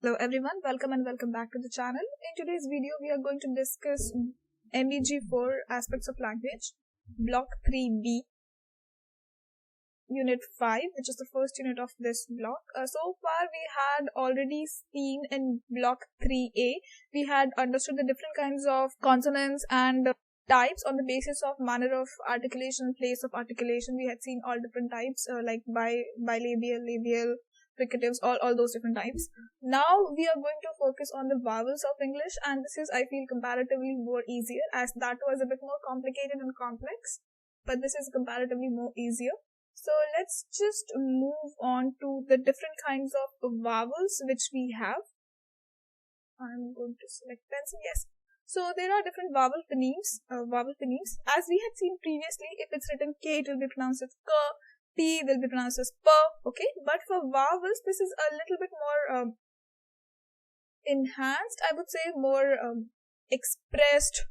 Hello everyone, welcome and welcome back to the channel. In today's video, we are going to discuss MEG 4 aspects of language, block 3B, unit 5, which is the first unit of this block. So far we had already seen in block 3A, we had understood the different kinds of consonants and types on the basis of manner of articulation, place of articulation. We had seen all different types like bilabial, labial, fricatives, all those different types. Now we are going to focus on the vowels of English, and this is, I feel, comparatively more easier, as that was a bit more complicated and complex, but this is comparatively more easier. So let's just move on to the different kinds of vowels which we have. I'm going to select pencil, yes. So there are different vowel phonemes. As we had seen previously, if it's written K, it will be pronounced as K. P will be pronounced as P, okay? But for vowels, this is a little bit more enhanced, I would say, more expressed,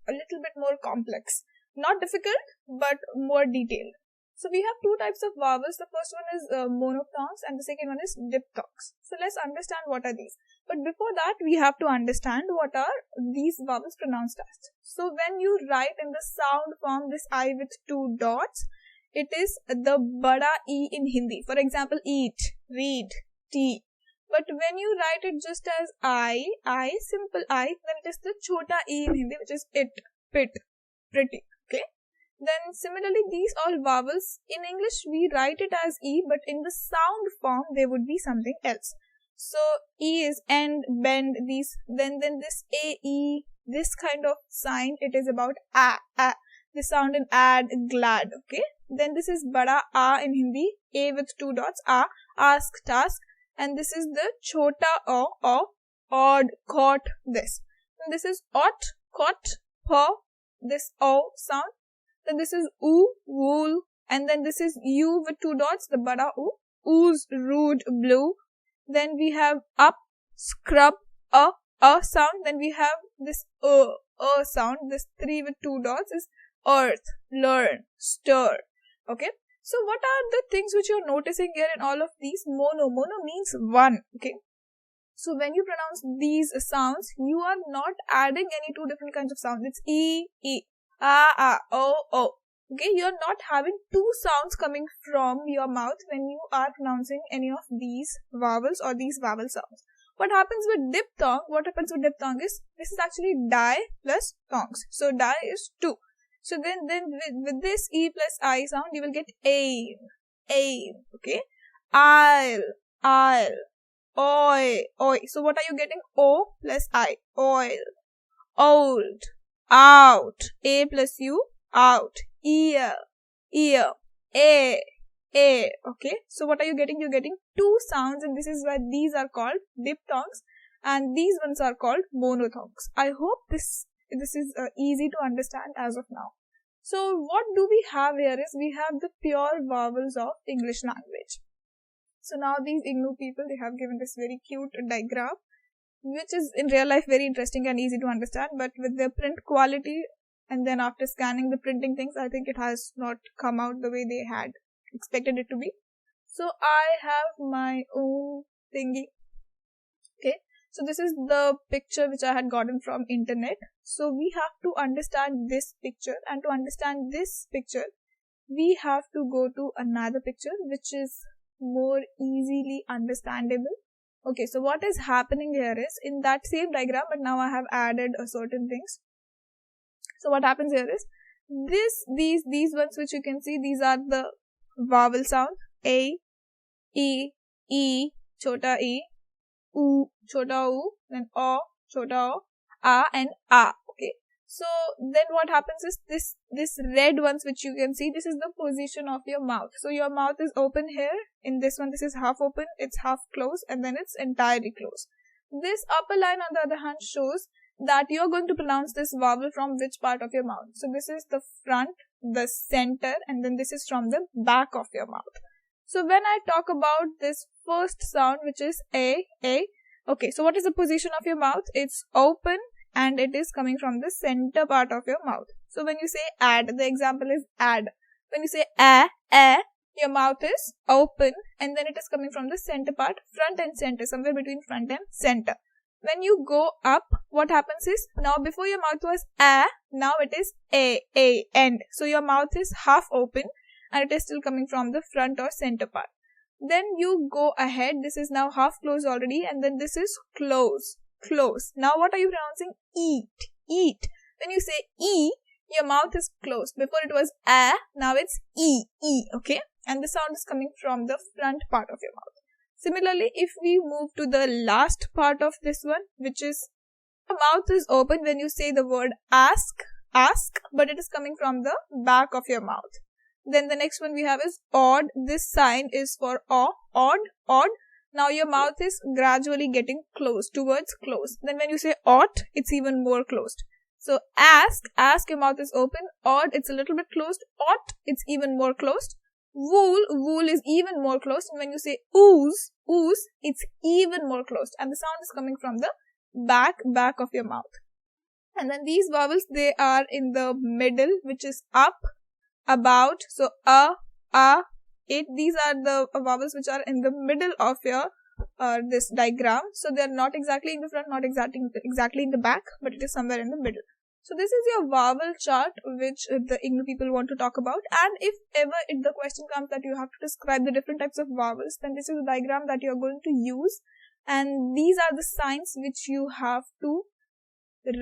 a little bit more complex. Not difficult, but more detailed. So we have two types of vowels. The first one is monophthongs and the second one is diphthongs. So let's understand what are these. But before that, we have to understand what are these vowels pronounced as. So when you write in the sound form this I with two dots, it is the bada E in Hindi. For example, eat, read, tea. But when you write it just as I, simple I, then it is the chota E in Hindi, which is it, pit, pretty, okay? Then similarly, these all vowels, in English we write it as E, but in the sound form there would be something else. So E is end, bend, these, then this A, E, this kind of sign, it is about A. The sound in add, glad, okay? Then this is bada A in Hindi, A with two dots, A, ask, task, and this is the chota O, odd, caught, this. And this is ot, caught, po, this O sound. Then this is oo, wool, and then this is U with two dots, the bada oo, ooze, rude, blue. Then we have up, scrub, a sound. Then we have this sound, this 3 with two dots is earth, learn, stir, okay? So what are the things which you're noticing here in all of these? Mono means one, okay? So when you pronounce these sounds, you are not adding any two different kinds of sounds. It's E, O, okay? You're not having two sounds coming from your mouth when you are pronouncing any of these vowels or these vowel sounds. What happens with diphthong? What happens with diphthong is, this is actually di plus thongs. So di is two. So then with this E plus I sound, you will get aim, okay? I'll, oi. So what are you getting? O plus I, oil, old, out, A plus U, out, ear, a, okay? So what are you getting? You're getting two sounds, and this is why these are called diphthongs, and these ones are called monophthongs. I hope this is easy to understand as of now. So what do we have here is, we have the pure vowels of English language. So now these IGNOU people, they have given this very cute diagram, which is in real life very interesting and easy to understand, but with the print quality and then after scanning the printing things, I think it has not come out the way they had expected it to be. So I have my own thingy, okay? So this is the picture which I had gotten from internet. So we have to understand this picture, and to understand this picture, we have to go to another picture which is more easily understandable. Okay, so what is happening here is, in that same diagram, but now I have added certain things. So what happens here is, these ones which you can see, these are the vowel sound, A, E, chota E, U, chota U, then O, chota O, A and A, okay? So then what happens is, this red ones which you can see, this is the position of your mouth. So your mouth is open here. In this one, this is half open, it's half closed, and then it's entirely closed. This upper line, on the other hand, shows that you're going to pronounce this vowel from which part of your mouth. So this is the front, the center, and then this is from the back of your mouth. So when I talk about this first sound, which is A, okay, so what is the position of your mouth? It's open, and it is coming from the center part of your mouth. So when you say add, the example is add. When you say your mouth is open and then it is coming from the center part, front and center, somewhere between front and center. When you go up, what happens is, now before your mouth was a, now it is a, end. So your mouth is half open and it is still coming from the front or center part. Then you go ahead, this is now half closed already, and then this is close, close. Now what are you pronouncing? Eat, eat. When you say E, your mouth is closed. Before it was a, now it's E, okay? And the sound is coming from the front part of your mouth. Similarly, if we move to the last part of this one, which is, the mouth is open when you say the word ask, but it is coming from the back of your mouth. Then the next one we have is odd. This sign is for odd. Now your mouth is gradually getting closed, towards close. Then when you say ought, it's even more closed. So ask, your mouth is open. Odd, it's a little bit closed. Ought, it's even more closed. Wool is even more closed. And when you say ooze, it's even more closed. And the sound is coming from the back of your mouth. And then these vowels, they are in the middle, which is up, about. So these are the vowels which are in the middle of your this diagram. So they are not exactly in the front, not exactly in the back, but it is somewhere in the middle. So this is your vowel chart which the IGNOU people want to talk about. And if ever the question comes that you have to describe the different types of vowels, then this is the diagram that you are going to use. And these are the signs which you have to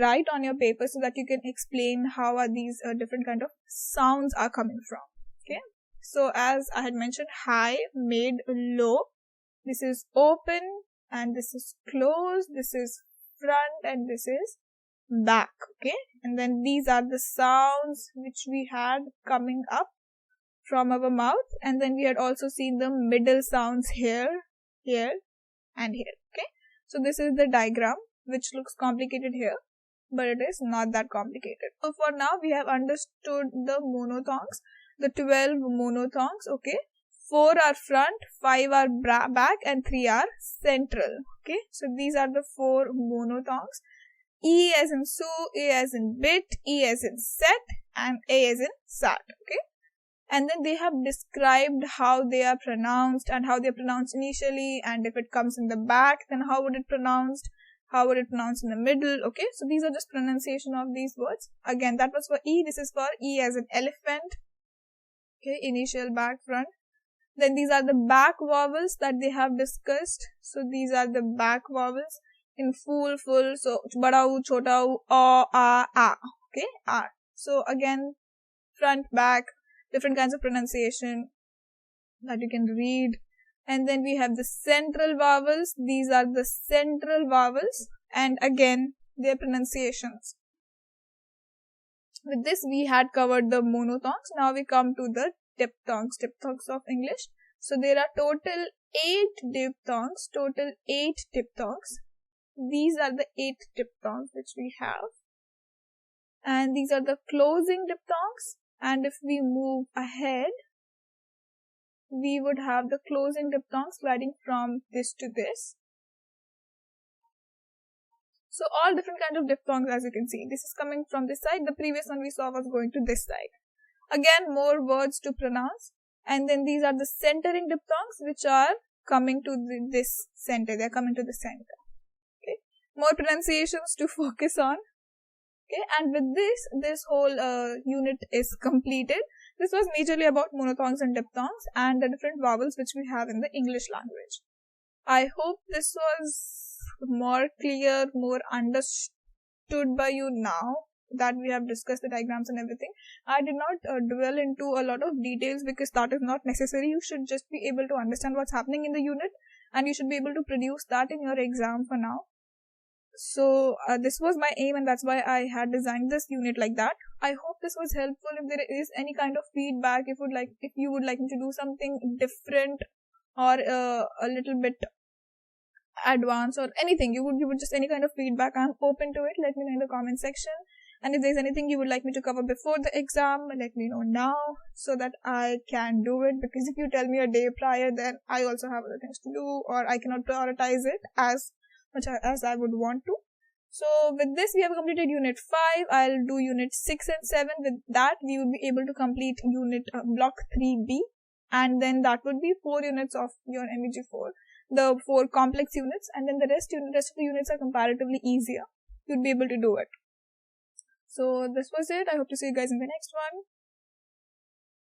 write on your paper so that you can explain how are these different kind of sounds are coming from. Okay. So as I had mentioned, high, mid, low. This is open and this is closed. This is front and this is back. Okay. And then these are the sounds which we had coming up from our mouth. And then we had also seen the middle sounds here, here and here. Okay. So this is the diagram which looks complicated here, but it is not that complicated. So for now we have understood the monothongs, the 12 monothongs. Okay. 4 are front, 5 are back and 3 are central. Okay. So these are the 4 monothongs. E as in Su, A as in bit, E as in set and A as in sat. Okay. And then they have described how they are pronounced and how they are pronounced initially, and if it comes in the back, then how would it pronounced, how would it pronounced in the middle. Okay. So these are just pronunciation of these words. Again, that was for E. This is for E as in elephant. Okay. Initial, back, front. Then these are the back vowels that they have discussed. So these are the back vowels in full. So badau, chotau, a. Okay, a. So again, front, back, different kinds of pronunciation that you can read. And then we have the central vowels. These are the central vowels, and again their pronunciations. With this we had covered the monothongs. Now we come to the diphthongs of English. So there are total 8 diphthongs. These are the 8 diphthongs which we have. And these are the closing diphthongs. And if we move ahead, we would have the closing diphthongs sliding from this to this. So all different kinds of diphthongs, as you can see. This is coming from this side. The previous one we saw was going to this side. Again, more words to pronounce. And then these are the centering diphthongs which are coming to this center. They are coming to the center. Okay. More pronunciations to focus on. Okay. And with this whole unit is completed. This was majorly about monothongs and diphthongs and the different vowels which we have in the English language. I hope this was more clear, more understood by you now that we have discussed the diagrams and everything. I did not dwell into a lot of details because that is not necessary. You should just be able to understand what's happening in the unit and you should be able to produce that in your exam for now. So this was my aim and that's why I had designed this unit like that. I hope this was helpful. If there is any kind of feedback, if you would like me to do something different or a little bit advanced or anything, you would just any kind of feedback, I'm open to it. Let me know in the comment section. And if there's anything you would like me to cover before the exam, let me know now so that I can do it. Because if you tell me a day prior, then I also have other things to do or I cannot prioritize it as much as I would want to. So with this, we have completed Unit 5. I'll do Unit 6 and 7. With that, we will be able to complete Unit Block 3B. and then that would be 4 units of your MEG4, the 4 complex units, and then the rest of the units are comparatively easier. You'd be able to do it. So this was it. I hope to see you guys in the next one.